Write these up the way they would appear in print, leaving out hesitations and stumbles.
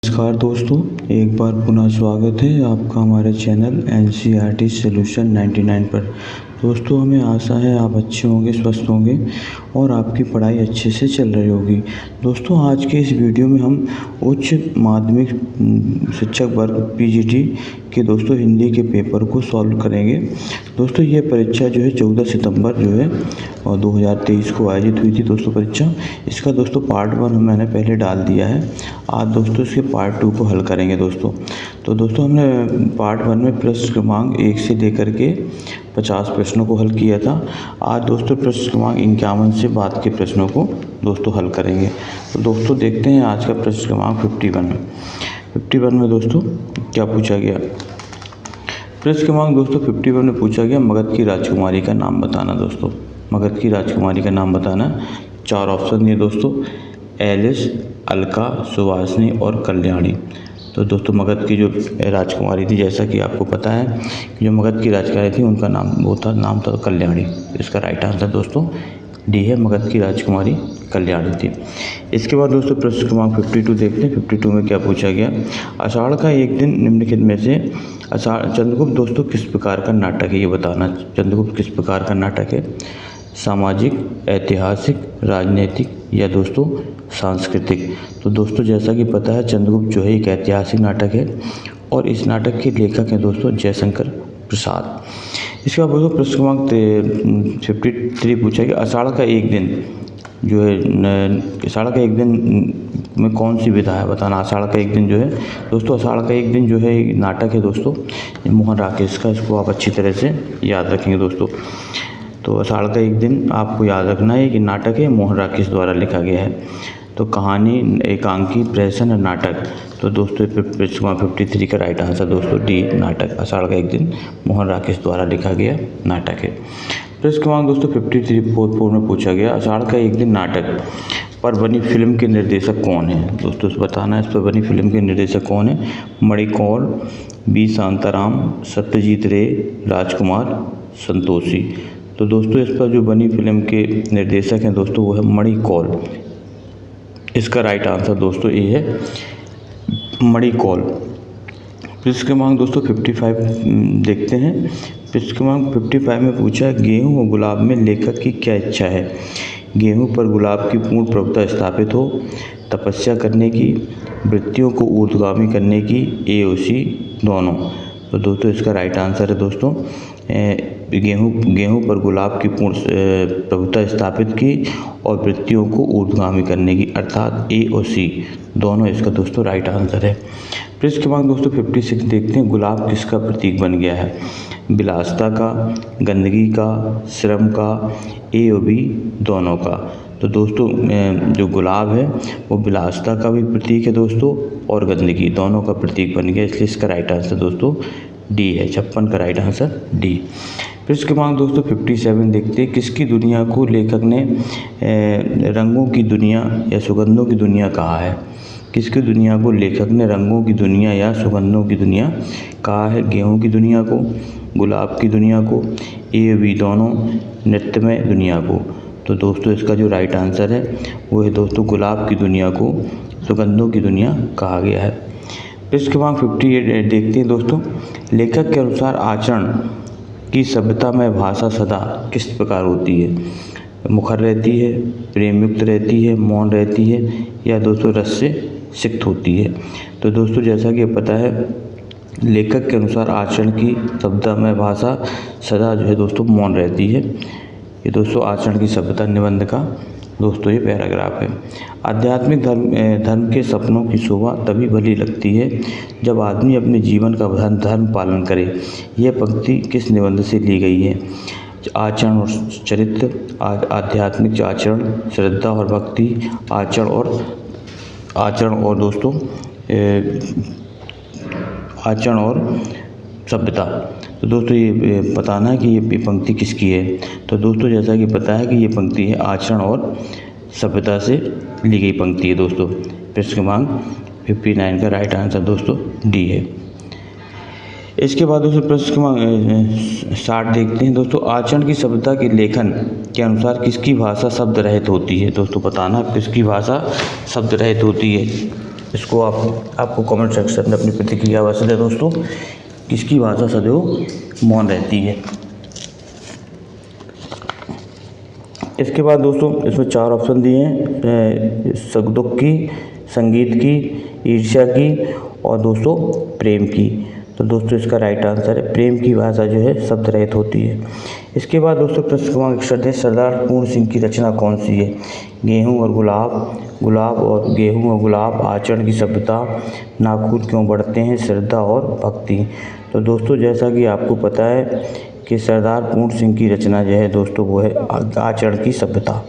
नमस्कार दोस्तों, एक बार पुनः स्वागत है आपका हमारे चैनल NCERT सॉल्यूशन 99 पर। दोस्तों, हमें आशा है आप अच्छे होंगे, स्वस्थ होंगे और आपकी पढ़ाई अच्छे से चल रही होगी। दोस्तों, आज के इस वीडियो में हम उच्च माध्यमिक शिक्षक वर्ग PGT के दोस्तों हिंदी के पेपर को सॉल्व करेंगे। दोस्तों, ये परीक्षा जो है 14 सितंबर जो है और 2023 को आयोजित हुई थी दोस्तों परीक्षा। इसका दोस्तों पार्ट 1 मैंने पहले डाल दिया है। आज दोस्तों इसके पार्ट 2 को हल करेंगे दोस्तों। तो दोस्तों हमने पार्ट 1 में प्रश्न क्रमांक 1 से लेकर के 50 प्रश्नों को हल किया था। आज दोस्तों प्रश्न क्रमांक 51 से बाद के प्रश्नों को दोस्तों हल करेंगे। तो दोस्तों देखते हैं आज का प्रश्न क्रमांक 51 में दोस्तों क्या पूछा गया। प्रश्न क्रमांक दोस्तों 51 में पूछा गया मगध की राजकुमारी का नाम बताना। दोस्तों मगध की राजकुमारी का नाम बताना। 4 ऑप्शन दिए दोस्तों, एलिस, अलका, सुवासिनी और कल्याणी। तो दोस्तों मगध की जो राजकुमारी थी, जैसा कि आपको पता है कि जो मगध की राजकुमारी थी उनका नाम था कल्याणी। इसका राइट आंसर दोस्तों डी है, मगध की राजकुमारी कल्याणी थी। इसके बाद दोस्तों प्रश्न क्रमांक 52 देखते हैं। 52 में क्या पूछा गया। आषाढ़ का एक दिन निम्नलिखित में से चंद्रगुप्त दोस्तों किस प्रकार का नाटक है, ये बताना। चंद्रगुप्त किस प्रकार का नाटक है। सामाजिक, ऐतिहासिक, राजनीतिक या दोस्तों सांस्कृतिक। तो दोस्तों जैसा कि पता है चंद्रगुप्त जो है एक ऐतिहासिक नाटक है और इस नाटक के लेखक हैं दोस्तों जयशंकर प्रसाद। इसके बाद दोस्तों प्रश्न क्रमांक 53 पूछा गया आषाढ़ का एक दिन जो है, आषाढ़ का एक दिन में कौन सी विधा है बताना। आषाढ़ का एक दिन जो है दोस्तों, आषाढ़ का एक दिन जो है नाटक है दोस्तों मोहन राकेश का। इसको आप अच्छी तरह से याद रखेंगे दोस्तों। तो आषाढ़ का एक दिन आपको याद रखना है कि नाटक है मोहन राकेश द्वारा लिखा गया है। तो कहानी, एकांकी, प्रहसन, नाटक। तो दोस्तों प्रश्न क्रमांक 53 का राइट आंसर दोस्तों डी, नाटक। आषाढ़ का एक दिन मोहन राकेश द्वारा लिखा गया नाटक है। प्रश्न क्रमांक दोस्तों 53 में पूछा गया आषाढ़ का एक दिन नाटक पर बनी फिल्म के निर्देशक कौन है। दोस्तों बताना इस पर बनी फिल्म के निर्देशक कौन है। मणिकौल, बी शांताराम, सत्यजीत रे, राजकुमार संतोषी। तो दोस्तों इस पर जो बनी फिल्म के निर्देशक हैं दोस्तों वो है मणिकौल। इसका राइट आंसर दोस्तों ए है, मणिकौल। प्रश्न क्रमांक दोस्तों 55 देखते हैं। प्रश्न क्रमांक 55 में पूछा गेहूँ और गुलाब में लेखक की क्या इच्छा है। गेहूँ पर गुलाब की पूर्ण प्रभुता स्थापित हो, तपस्या करने की, वृत्तियों को ऊर्ध्वगामी करने की, ए और सी दोनों। तो दोस्तों इसका राइट आंसर है दोस्तों गेहूँ पर गुलाब की पूर्ण प्रभुता स्थापित की और वृत्तियों को ऊर्ध्वगामी करने की, अर्थात ए और सी दोनों इसका दोस्तों राइट आंसर है। प्रश्न क्रमांक दोस्तों 56 देखते हैं। गुलाब किसका प्रतीक बन गया है। विलासिता का, गंदगी का, श्रम का, ए और बी दोनों का। तो दोस्तों जो गुलाब है वो विलासिता का भी प्रतीक है दोस्तों और गंदगी दोनों का प्रतीक बन गया, इसलिए इसका राइट आंसर दोस्तों डी है। 56 का राइट आंसर डी। प्रश्न क्रमांक दोस्तों 57 देखते हैं। किसकी दुनिया को लेखक ने रंगों की दुनिया या सुगंधों की दुनिया कहा है। किसकी दुनिया को लेखक ने रंगों की दुनिया या सुगंधों की दुनिया कहा है। गेहूँ की दुनिया को, गुलाब की दुनिया को, ए बी दोनों, नृत्यमय दुनिया को। तो दोस्तों इसका जो राइट आंसर है वो है दोस्तों गुलाब की दुनिया को सुगंधों की दुनिया कहा गया है। प्रश्न क्रमांक 58 देखते हैं दोस्तों। लेखक के अनुसार आचरण की सभ्यता में भाषा सदा किस प्रकार होती है। मुखर रहती है, प्रेम युक्त रहती है, मौन रहती है या दोस्तों रस से सिक्त होती है। तो दोस्तों जैसा कि पता है लेखक के अनुसार आचरण की सभ्यता में भाषा सदा जो है दोस्तों मौन रहती है। ये दोस्तों आचरण की सभ्यता निबंध का दोस्तों ये पैराग्राफ है। आध्यात्मिक धर्म के सपनों की शोभा तभी भली लगती है जब आदमी अपने जीवन का धर्म पालन करे। यह पंक्ति किस निबंध से ली गई है। आचरण और चरित्र, आध्यात्मिक आचरण, श्रद्धा और भक्ति, आचरण और दोस्तों आचरण और सभ्यता। तो दोस्तों ये बताना है कि ये पंक्ति किसकी है। तो दोस्तों जैसा कि पता है कि ये पंक्ति है आचरण और सभ्यता से ली गई पंक्ति है दोस्तों। प्रश्न क्रमांक 59 का राइट आंसर दोस्तों डी है। इसके बाद दोस्तों प्रश्न क्रमांक 60 देखते हैं दोस्तों। आचरण की सभ्यता के लेखन के अनुसार किसकी भाषा शब्द रहित होती है। दोस्तों बताना किसकी भाषा शब्द रहित होती है। इसको आपको कमेंट सेक्शन में अपनी प्रतिक्रिया अवश्य दें दोस्तों। किसकी भाषा सदैव मौन रहती है। इसके बाद दोस्तों इसमें 4 ऑप्शन दिए हैं, सुख दुख की, संगीत की, ईर्ष्या की और दोस्तों प्रेम की। तो दोस्तों इसका राइट आंसर है प्रेम की भाषा जो है शब्द रहित होती है। इसके बाद दोस्तों प्रश्न क्रमांक 61 है, सरदार पूर्ण सिंह की रचना कौन सी है? गेहूँ और गुलाब, गुलाब और गेहूँ और गुलाब, आचरण की सभ्यता, नाखून क्यों बढ़ते हैं, श्रद्धा और भक्ति। तो दोस्तों जैसा कि आपको पता है कि सरदार पूर्ण सिंह की रचना जो है दोस्तों वो है आचरण की सभ्यता।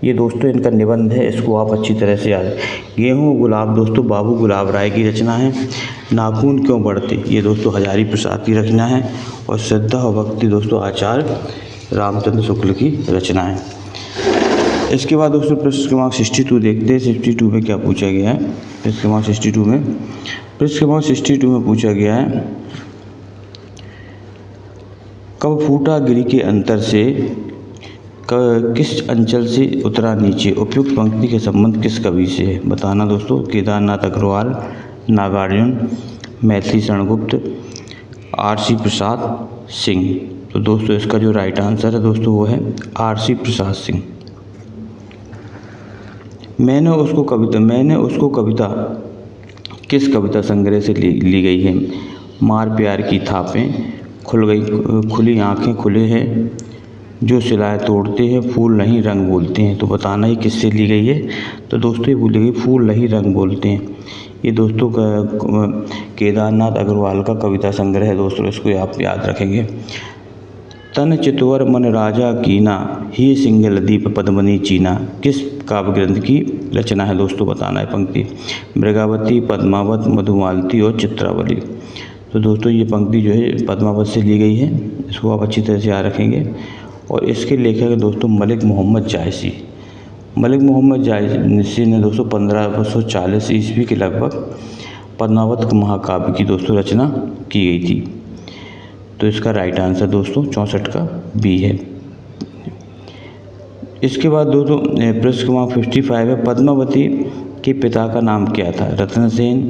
ये दोस्तों इनका निबंध है, इसको आप अच्छी तरह से याद। गेहूँ और गुलाब दोस्तों बाबू गुलाब राय की रचना है। नाखून क्यों बढ़ते ये दोस्तों हजारी प्रसाद की रचना है। और श्रद्धा और भक्ति दोस्तों आचार्य रामचंद्र शुक्ल की रचना है। इसके बाद दोस्तों प्रश्न क्रमांक 62 देखते हैं। 62 में क्या पूछा गया है? प्रश्न क्रमांक 62 में पूछा गया है, कब फूटा गिरी के अंतर से किस अंचल से उतरा नीचे? उपयुक्त पंक्ति के संबंध किस कवि से है? बताना दोस्तों। केदारनाथ अग्रवाल, नागार्जुन, मैथिली शरण गुप्त, आर.सी. प्रसाद सिंह। तो दोस्तों इसका जो राइट आंसर है दोस्तों वो है आर.सी. प्रसाद सिंह। मैंने उसको कविता किस कविता संग्रह से ली गई है? मार प्यार की थापें, खुली आंखें खुले हैं, जो सिलाए तोड़ते हैं, फूल नहीं रंग बोलते हैं। तो बताना ही किससे ली गई है? तो दोस्तों ये बोली गई फूल नहीं रंग बोलते हैं। ये दोस्तों केदारनाथ अग्रवाल का कविता संग्रह है दोस्तों, इसको आप याद रखेंगे। तन चितवर मन राजा कीना, ही सिंगल दीप पद्मनी चीना, किस काव्य ग्रंथ की रचना है दोस्तों? बताना है पंक्ति। मृगावती, पद्मावत, मधुमालती और चित्रावली। तो दोस्तों ये पंक्ति जो है पद्मावत से ली गई है, इसको आप अच्छी तरह से याद रखेंगे। और इसके लेखक है दोस्तों मलिक मोहम्मद जायसी। मलिक मोहम्मद जायसी ने दोस्तों 1540 ईस्वी के लगभग पद्मावत महाकाव्य की दोस्तों रचना की गई थी। तो इसका राइट आंसर दोस्तों 64 का बी है। इसके बाद दोस्तों प्रश्न क्रमांक 55 है, पद्मावती के पिता का नाम क्या था? रतन सेन,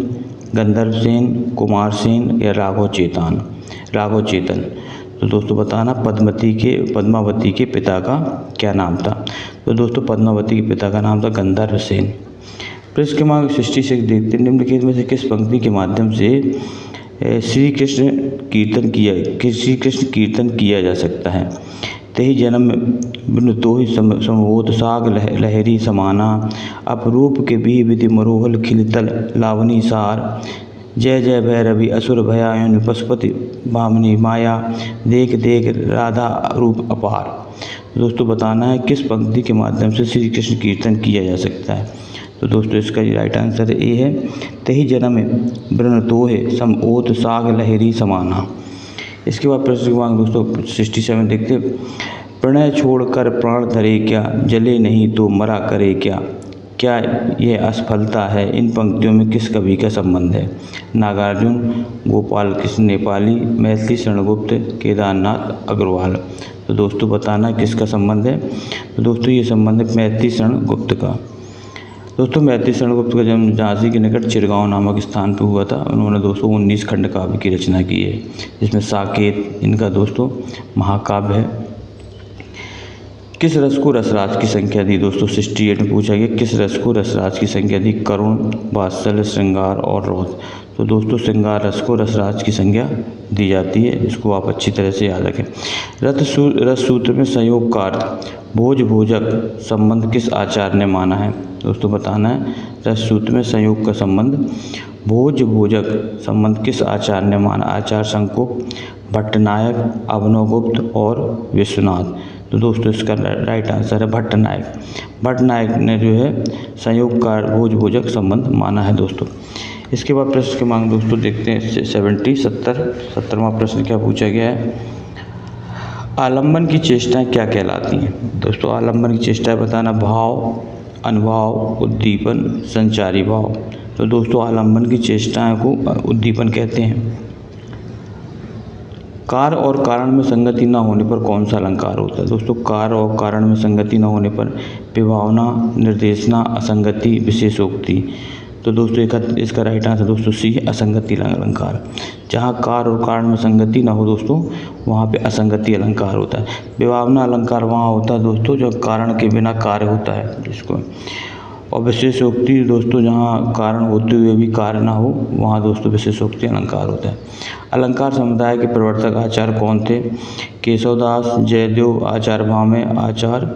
गंधर्व सेन, कुमार सेन या राघव चेतन। तो दोस्तों बताना पद्मावती के पिता का क्या नाम था? तो दोस्तों पद्मावती के पिता का नाम था गंधर्व सेन। प्रश्न क्रमांक 66 देखते हैं, निम्नलिखित में से किस पंक्ति के माध्यम से श्री कृष्ण कीर्तन किया जा सकता है? तेहि जन्म बिनु तोहि समबोध साग लहरी समाना, अपरूप के भी विधि मरोहल खिलतल लावनी सार, जय जय भैरवी असुर भयायन पशुपति भामिनी माया, देख देख राधा रूप अपार। दोस्तों बताना है किस पंक्ति के माध्यम से श्री कृष्ण कीर्तन किया जा सकता है? तो दोस्तों इसका राइट आंसर ए है, तेहि जन्म बिनु तोहि समबोध साग लहरी समाना। इसके बाद प्रश्न क्रमांक दोस्तों 67 देखते, प्रणय छोड़कर प्राण धरे क्या, जले नहीं तो मरा करे क्या, क्या यह असफलता है? इन पंक्तियों में किस कवि का संबंध है? नागार्जुन, गोपाल कृष्ण नेपाली, मैथिली शरण गुप्त, केदारनाथ अग्रवाल। तो दोस्तों बताना किसका संबंध है? तो दोस्तों ये संबंध है मैथिली शरण गुप्त का। दोस्तों मैथिली शरण गुप्त का जन्म झांसी के निकट चिरगांव नामक स्थान पर हुआ था। उन्होंने दोस्तों 19 खंड काव्य की रचना की है, जिसमें साकेत इनका दोस्तों महाकाव्य है। किस रस को रसराज की संख्या दी? दोस्तों 68 में पूछा गया किस रस को रसराज की संख्या दी? करुण, वात्सल्य, श्रृंगार और रोध। तो दोस्तों श्रृंगार रस को रसराज की संज्ञा दी जाती है, इसको आप अच्छी तरह से याद रखें। रस सूत्र में संयोगकार भोज भोजक संबंध किस आचार्य ने माना है? दोस्तों बताना है रस सूत्र में संयोग का संबंध भोज भोजक संबंध किस आचार्य ने माना? आचार्य शंकुक, भट्टनायक, अभिनवगुप्त और विश्वनाथ। तो दोस्तों इसका राइट आंसर है भट्टनायक ने जो है संयोगकार भोज भोजक संबंध माना है दोस्तों। इसके बाद प्रश्न क्रमांक दोस्तों देखते हैं 70वां प्रश्न क्या पूछा गया है, आलम्बन की चेष्टाएं क्या कहलाती हैं? दोस्तों आलम्बन की चेष्टाएं बताना भाव, अनुभाव, उद्दीपन, संचारी भाव। तो दोस्तों आलम्बन की चेष्टाएं को उद्दीपन कहते हैं। कार्य और कारण में संगति न होने पर कौन सा अलंकार होता है? दोस्तों कार्य और कारण में संगति न होने पर विभावना, निर्देशना, असंगति, विशेषोक्ति। तो दोस्तों इसका राइट आंसर दोस्तों सी है असंगति अलंकार। जहाँ कार और कारण में संगति ना हो दोस्तों वहाँ पे असंगति अलंकार होता है। विभावना अलंकार वहाँ होता है दोस्तों जब कारण के बिना कार्य होता है जिसको। और विशेषोक्ति दोस्तों जहाँ कारण होते हुए भी कार्य ना हो वहाँ दोस्तों विशेषोक्ति अलंकार होता है। अलंकार समुदाय के प्रवर्तक आचार्य कौन थे? केशवदास, जयदेव, आचार्य भामे, आचार्य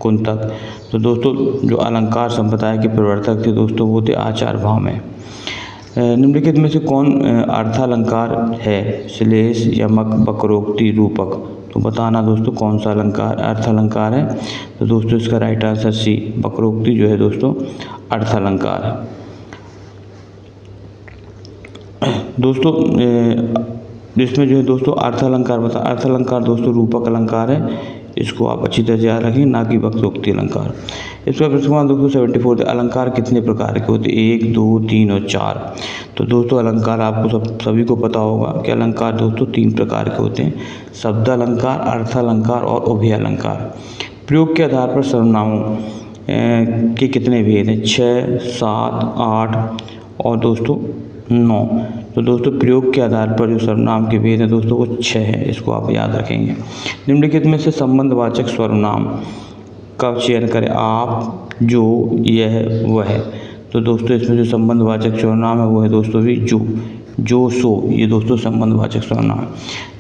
कुंतक। तो दोस्तों जो अलंकार संप्रदाय के प्रवर्तक थे दोस्तों वो थे आचार्य भामे। निम्नलिखित में से कौन अर्थालंकार है? श्लेष, यमक, वक्रोक्ति, रूपक। तो बताना दोस्तों कौन सा अलंकार अर्थालंकार है। तो दोस्तों इसका राइट आंसर सी वक्रोक्ति जो है दोस्तों अर्थालंकार है। दोस्तों जिसमें जो है दोस्तों अर्थालंकार अर्थालंकार दोस्तों रूपक अलंकार है, इसको आप अच्छी तरह से याद रखें, ना कि वक्रोक्ति अलंकार। इसका प्रश्न दोस्तों 74 अलंकार कितने प्रकार के होते? 1, 2, 3 और 4। तो दोस्तों अलंकार आपको सभी को पता होगा कि अलंकार दोस्तों 3 प्रकार के होते हैं, शब्द अलंकार, अर्थ अलंकार और उभय अलंकार। प्रयोग के आधार पर सर्वनामों के कितने भेद हैं? 6, 7, 8 और दोस्तों 9। तो दोस्तों प्रयोग के आधार पर जो सर्वनाम के भेद हैं दोस्तों वो 6 है, इसको आप याद रखेंगे। निम्नलिखित में से संबंधवाचक सर्वनाम का चयन करें। आप, जो, यह, वह। तो दोस्तों इसमें जो संबंधवाचक सर्वनाम है वो है दोस्तों भी जो, सो, ये दोस्तों संबंधवाचक सर्वनाम है।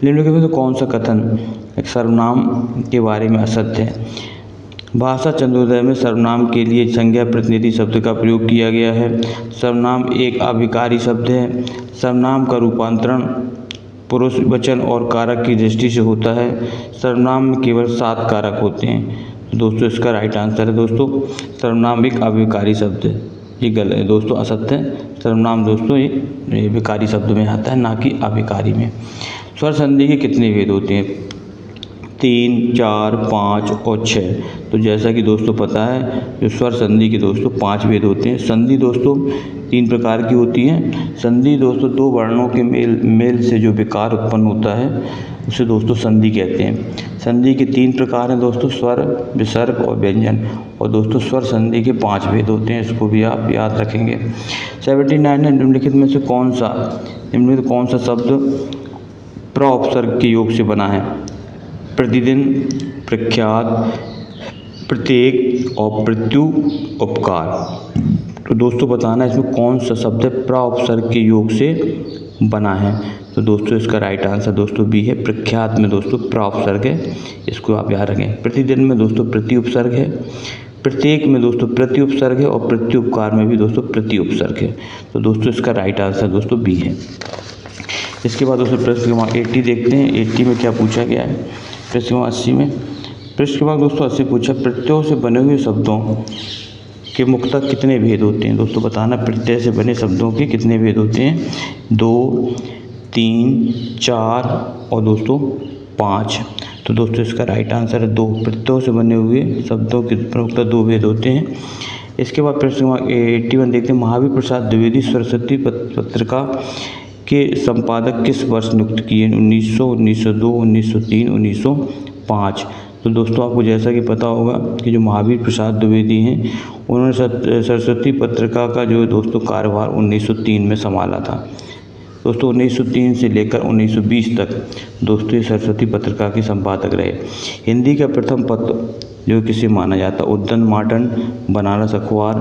निम्नलिखित में से कौन सा कथन एक सर्वनाम के बारे में असत्य है? भाषा चंद्रोदय में सर्वनाम के लिए संज्ञा प्रतिनिधि शब्द का प्रयोग किया गया है। सर्वनाम एक अविकारी शब्द है। सर्वनाम का रूपांतरण पुरुष वचन और कारक की दृष्टि से होता है। सर्वनाम में केवल 7 कारक होते हैं। तो दोस्तों इसका राइट आंसर है दोस्तों सर्वनाम एक अविकारी शब्द है। ये गलत है दोस्तों, असत्य है। सर्वनाम दोस्तों ये विकारी शब्द में आता है, ना कि अविकारी में। स्वर संधि के कितने भेद होते हैं? 3, 4, 5 और 6। तो जैसा कि दोस्तों पता है जो स्वर संधि के दोस्तों 5 भेद होते हैं। संधि दोस्तों 3 प्रकार की होती हैं। संधि दोस्तों 2 वर्णों के मेल से जो विकार उत्पन्न होता है उसे दोस्तों संधि कहते हैं। संधि के 3 प्रकार हैं दोस्तों, स्वर, विसर्ग और व्यंजन। और दोस्तों स्वर संधि के 5 भेद होते हैं, इसको भी आप याद रखेंगे। 79 निम्नलिखित में से कौन सा शब्द प्र उपसर्ग के योग से बना है? प्रतिदिन, प्रख्यात, प्रत्येक और प्रत्युपकार। तो दोस्तों बताना इसमें कौन सा शब्द प्र उपसर्ग के योग से बना है। तो दोस्तों इसका राइट आंसर दोस्तों बी है। प्रख्यात में दोस्तों प्र उपसर्ग है, इसको आप याद रखें। प्रतिदिन में दोस्तों प्रति उपसर्ग है। प्रत्येक में दोस्तों प्रति उपसर्ग है और प्रत्युपकार में भी दोस्तों प्रति उपसर्ग है। तो दोस्तों इसका राइट आंसर दोस्तों बी है। इसके बाद दोस्तों प्रश्न क्रमांक 80 देखते हैं। 80 में क्या पूछा गया है? प्रश्न क्रमांक 80 में प्रश्न क्रमांक दोस्तों 80 पूछा प्रत्ययों से बने हुए शब्दों के मुख्यतः कितने भेद होते हैं? दोस्तों बताना प्रत्यय से बने शब्दों के कितने भेद होते हैं? 2, 3, 4 और दोस्तों 5। तो दोस्तों इसका राइट आंसर है 2। प्रत्ययों से बने हुए शब्दों के मुख्यतः 2 भेद होते हैं। इसके बाद प्रश्न क्रमांक 81 देखते हैं। महावीर प्रसाद द्विवेदी सरस्वती पत्रिका के संपादक किस वर्ष नियुक्त किए? 1900, 1902, 1903, 1905। तो दोस्तों आपको जैसा कि पता होगा कि जो महावीर प्रसाद द्विवेदी हैं उन्होंने सरस्वती पत्रिका का जो दोस्तों कार्यभार 1903 में संभाला था। दोस्तों 1903 से लेकर 1920 तक दोस्तों ये सरस्वती पत्रिका के संपादक रहे। हिंदी का प्रथम पत्र जो किसे माना जाता? उद्दंड मार्तंड, बनारस अखबार,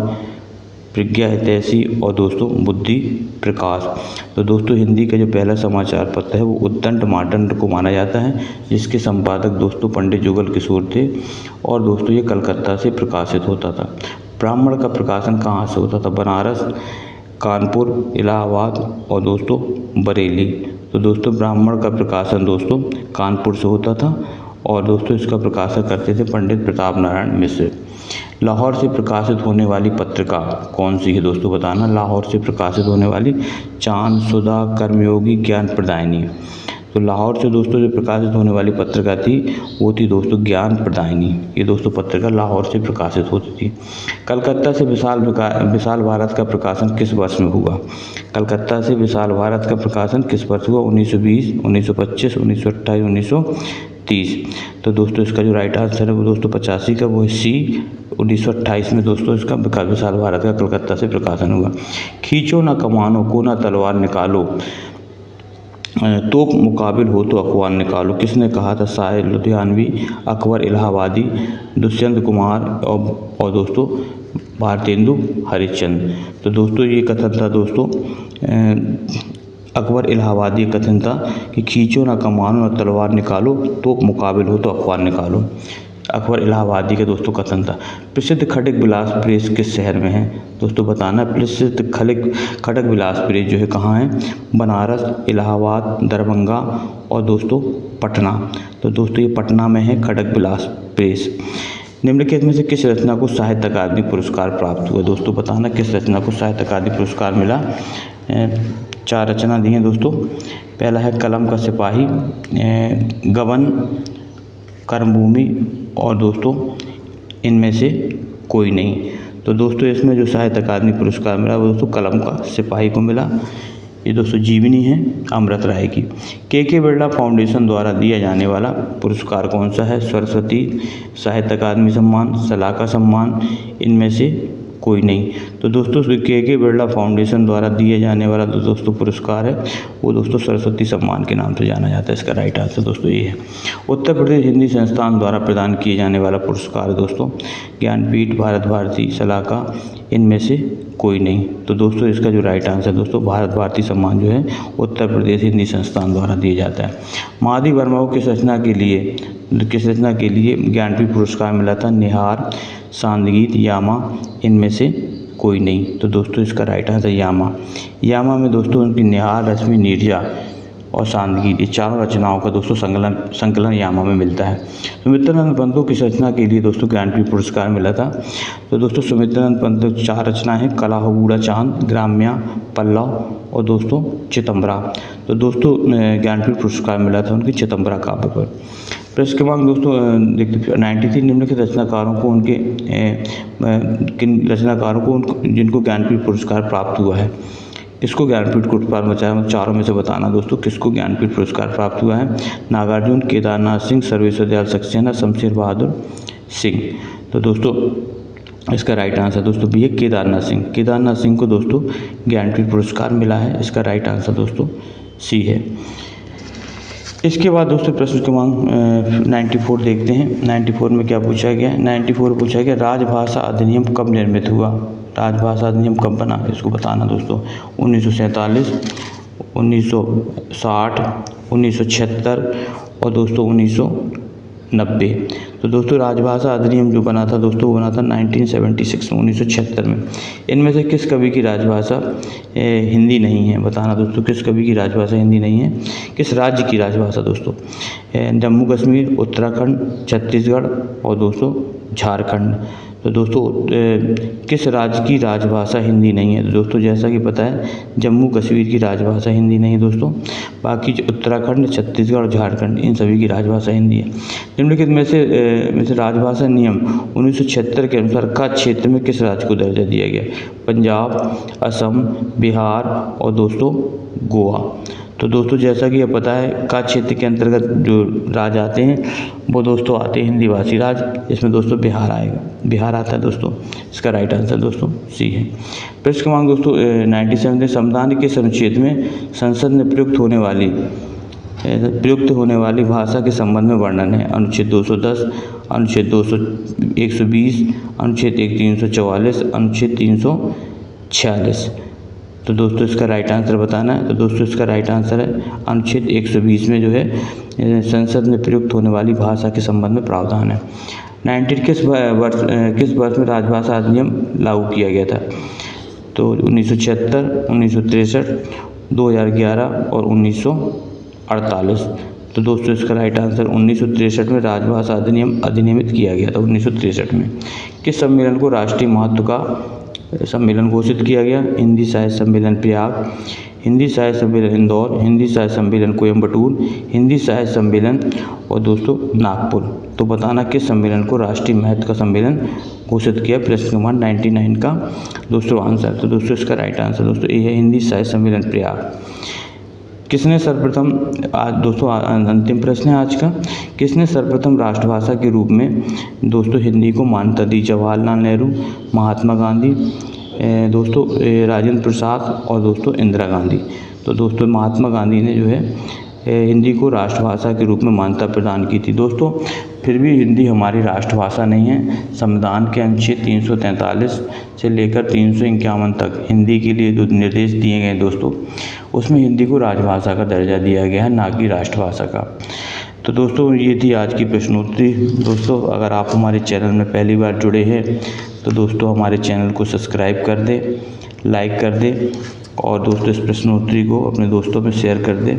प्रज्ञा हितैषी और दोस्तों बुद्धि प्रकाश। तो दोस्तों हिंदी का जो पहला समाचार पत्र है वो उद्दंड मार्तंड को माना जाता है, जिसके संपादक दोस्तों पंडित जुगल किशोर थे और दोस्तों ये कलकत्ता से प्रकाशित होता था। ब्राह्मण का प्रकाशन कहाँ से होता था? बनारस, कानपुर, इलाहाबाद और दोस्तों बरेली। तो दोस्तों ब्राह्मण का प्रकाशन दोस्तों कानपुर से होता था और दोस्तों इसका प्रकाशन करते थे पंडित प्रताप नारायण मिश्र। लाहौर से प्रकाशित होने वाली पत्रिका कौन सी है? दोस्तों बताना। लाहौर से प्रकाशित होने वाली चांद, सुधा, कर्मयोगी, ज्ञान प्रदायिनी। तो लाहौर से दोस्तों जो प्रकाशित होने वाली पत्रिका थी वो थी दोस्तों ज्ञान प्रदायिनी। ये दोस्तों पत्रिका लाहौर से प्रकाशित होती थी। कलकत्ता से विशाल भारत का प्रकाशन किस वर्ष में हुआ? कलकत्ता से विशाल भारत का प्रकाशन किस वर्ष हुआ? 1920, 1925, 1928, 1930। तो दोस्तों इसका जो राइट आंसर है वो दोस्तों 85 का, वो है सी 1928 में दोस्तों इसका विशाल भारत का कलकत्ता से प्रकाशन हुआ। खींचो ना कमानों को ना तलवार निकालो, तोप मुकाबिल हो तो अखबार निकालो, किसने कहा था? शायर लुधियानवी, अकबर इलाहाबादी, दुष्यंत कुमार और दोस्तों भारतेंदु हरिश्चंद्र। तो दोस्तों ये कथन था दोस्तों अकबर इलाहाबादी कथन था कि खींचो ना कमानो ना तलवार निकालो, तोप मुकाबिल हो तो अखबार निकालो। अकबर इलाहाबादी का दोस्तों कथन था। प्रसिद्ध खड़ग विलास प्रेस किस शहर में है? दोस्तों बताना। प्रसिद्ध खड़ग विलास प्रेस जो है कहाँ है? बनारस, इलाहाबाद, दरभंगा और दोस्तों पटना। तो दोस्तों ये पटना में है खड़ग विलास प्रेस। निम्नलिखित में से किस रचना को साहित्य अकादमी पुरस्कार प्राप्त हुआ? दोस्तों बताना किस रचना को साहित्य अकादमी पुरस्कार मिला। 4 रचना दी हैं दोस्तों। पहला है कलम का सिपाही, गबन, कर्मभूमि और दोस्तों इनमें से कोई नहीं। तो दोस्तों इसमें जो साहित्य अकादमी पुरस्कार मिला वो दोस्तों कलम का सिपाही को मिला। ये दोस्तों जीवनी है अमृत राय की। के बिरला फाउंडेशन द्वारा दिया जाने वाला पुरस्कार कौन सा है? सरस्वती, साहित्य अकादमी सम्मान, सलाका सम्मान, इनमें से कोई नहीं। तो दोस्तों के बिरला फाउंडेशन द्वारा दिए जाने वाला जो दोस्तों पुरस्कार है वो दोस्तों सरस्वती सम्मान के नाम से जाना जाता है। इसका राइट आंसर दोस्तों ये है। उत्तर प्रदेश हिंदी संस्थान द्वारा प्रदान किए जाने वाला पुरस्कार दोस्तों ज्ञानपीठ, भारत भारती, सलाका, इनमें से कोई नहीं। तो दोस्तों इसका जो राइट आंसर दोस्तों भारत भारती सम्मान जो है उत्तर प्रदेश हिंदी संस्थान द्वारा दिया जाता है। महादी वर्मा को किस रचना के लिए ज्ञानपीठ पुरस्कार मिला था? निहार, सांदगीत, यामा, इनमें से कोई नहीं। तो दोस्तों इसका राइट आंसर यामा में दोस्तों उनकी निहार, रश्मि, नीरजा और सांदगीत, ये चारों रचनाओं का दोस्तों संकलन यामा में मिलता है। सुमित्रानंद पंत किस रचना के लिए दोस्तों ज्ञानपीठ पुरस्कार मिला था? तो दोस्तों सुमित्रानंद पंत 4 रचना है, कला हो बूढ़ा चांद, ग्राम्या, पल्लव और दोस्तों चितंबरा। तो दोस्तों ज्ञानपीठ पुरस्कार मिला था उनकी चितंबरा काव्य पर। प्रश्न क्रमांक दोस्तों देखते 93 निम्नलिखित रचनाकारों को किन रचनाकारों को जिनको ज्ञानपीठ पुरस्कार प्राप्त हुआ है? किसको ज्ञानपीठ पुरस्कार बचाया? चारों में से बताना दोस्तों किसको ज्ञानपीठ पुरस्कार प्राप्त हुआ है। नागार्जुन, केदारनाथ सिंह, सर्वेश्वर दयाल सक्सेना, शमशेर बहादुर सिंह। तो दोस्तों इसका राइट आंसर दोस्तों भी है केदारनाथ सिंह को दोस्तों ज्ञानपीठ पुरस्कार मिला है। इसका राइट आंसर दोस्तों सी है। इसके बाद दोस्तों प्रश्न क्रमांक 94 देखते हैं। 94 में क्या पूछा गया? 94 पूछा गया राजभाषा अधिनियम कब निर्मित हुआ? राजभाषा अधिनियम कब बना? इसको बताना दोस्तों। 1947, 1960, 1976 और दोस्तों 1990। तो दोस्तों राजभाषा अधिनियम जो बना था दोस्तों वो बना था 1976 में, 1976 में। इनमें से किस कवि की राजभाषा हिंदी नहीं है? बताना दोस्तों किस कवि की राजभाषा हिंदी नहीं है? किस राज्य की राजभाषा दोस्तों? जम्मू कश्मीर, उत्तराखंड, छत्तीसगढ़ और दोस्तों झारखंड। तो दोस्तों किस राज्य की राजभाषा हिंदी नहीं है? तो दोस्तों जैसा कि पता है जम्मू कश्मीर की राजभाषा हिंदी नहीं है दोस्तों। बाकी उत्तराखंड, छत्तीसगढ़ और झारखंड इन सभी की राजभाषा हिंदी है। निम्नलिखित में से राजभाषा नियम 1976 के अनुसार का क्षेत्र में किस राज्य को दर्जा दिया गया? पंजाब, असम, बिहार और दोस्तों गोवा। तो दोस्तों जैसा कि अब पता है का क्षेत्र के अंतर्गत जो राज्य आते हैं वो दोस्तों आते हैं हिंदी भाषी राज्य। इसमें दोस्तों बिहार आता है दोस्तों। इसका राइट आंसर दोस्तों सी है। प्रश्न क्रमांक दोस्तों 97 संविधान के अनुच्छेद में संसद में प्रयुक्त होने वाली भाषा के संबंध में वर्णन है। अनुच्छेद 210, अनुच्छेद 120, अनुच्छेद 344, अनुच्छेद 346। तो दोस्तों इसका राइट आंसर बताना है। तो दोस्तों इसका राइट आंसर है अनुच्छेद 120 में जो है संसद में प्रयुक्त होने वाली भाषा के संबंध में प्रावधान है। 19 किस वर्ष में राजभाषा अधिनियम लागू किया गया था? तो 1976, 1963, 2011 और 1948। तो दोस्तों इसका राइट आंसर 1963 में राजभाषा अधिनियम अधिनियमित किया गया था 1963 में। किस सम्मेलन को राष्ट्रीय महत्व का सम्मेलन घोषित किया गया? हिंदी साहित्य सम्मेलन प्रयाग, हिंदी साहित्य सम्मेलन इंदौर, हिंदी साहित्य सम्मेलन कोयम्बटूर, हिंदी साहित्य सम्मेलन और दोस्तों नागपुर। तो बताना किस सम्मेलन को राष्ट्रीय महत्व का सम्मेलन घोषित किया? प्रश्न क्रमांक 99 का दोस्तों आंसर। तो दोस्तों इसका राइट आंसर दोस्तों ये है हिंदी साहित्य सम्मेलन प्रयाग। किसने सर्वप्रथम, आज दोस्तों अंतिम प्रश्न है आज का, किसने सर्वप्रथम राष्ट्रभाषा के रूप में दोस्तों हिंदी को मान्यता दी? जवाहरलाल नेहरू, महात्मा गांधी, दोस्तों राजेंद्र प्रसाद और दोस्तों इंदिरा गांधी। तो दोस्तों महात्मा गांधी ने जो है हिंदी को राष्ट्रभाषा के रूप में मान्यता प्रदान की थी। दोस्तों फिर भी हिंदी हमारी राष्ट्रभाषा नहीं है। संविधान के अनुच्छेद 343 से लेकर 351 तक हिंदी के लिए जो निर्देश दिए गए दोस्तों, उसमें हिंदी को राजभाषा का दर्जा दिया गया है, ना कि राष्ट्रभाषा का। तो दोस्तों ये थी आज की प्रश्नोत्तरी। दोस्तों अगर आप हमारे चैनल में पहली बार जुड़े हैं तो दोस्तों हमारे चैनल को सब्सक्राइब कर दें, लाइक कर दें और दोस्तों इस प्रश्नोत्तरी को अपने दोस्तों में शेयर कर दें।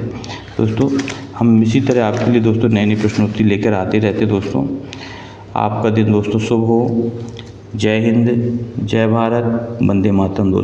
दोस्तों हम इसी तरह आपके लिए दोस्तों नई नई प्रश्नोत्तरी लेकर आते रहते। दोस्तों आपका दिन दोस्तों शुभ हो। जय हिंद, जय भारत, वंदे मातरम। दोस्तों।